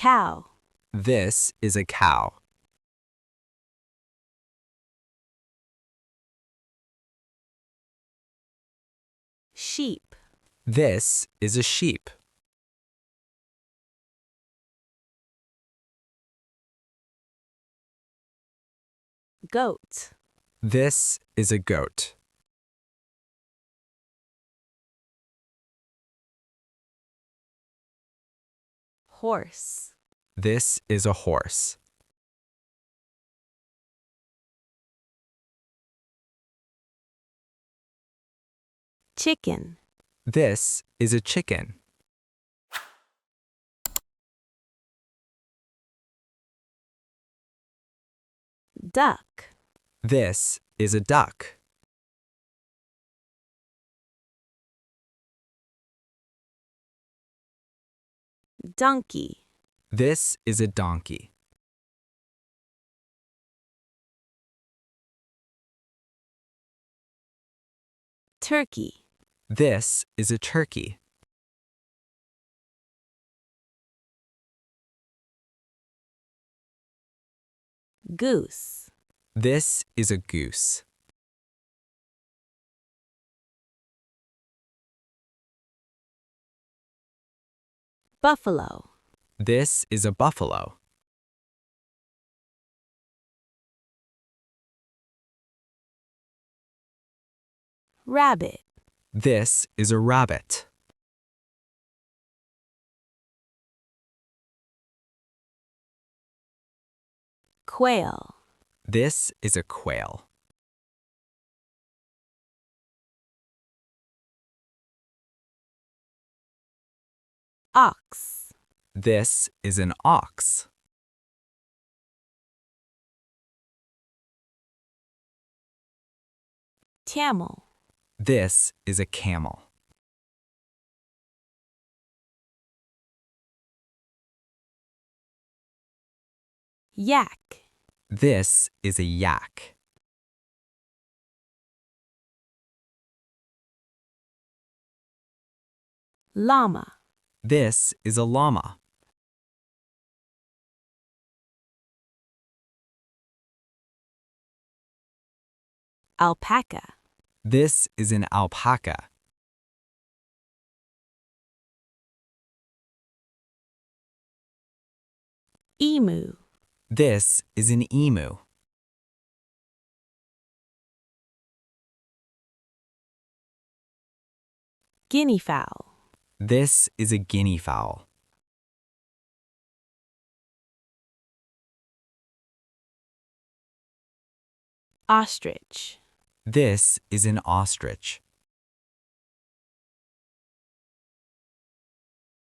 Cow. This is a cow. Sheep. This is a sheep. Goat. This is a goat. Horse. This is a horse. Chicken. This is a chicken. Duck. This is a duck. Donkey. This is a donkey. Turkey. This is a turkey. Goose. This is a goose. Buffalo. This is a buffalo. Rabbit. This is a rabbit. Quail. This is a quail. Ox. This is an ox. Camel. This is a camel. Yak. This is a yak. Llama. This is a llama. Alpaca. This is an alpaca. Emu. This is an emu. Guinea fowl. This is a guinea fowl. Ostrich. This is an ostrich.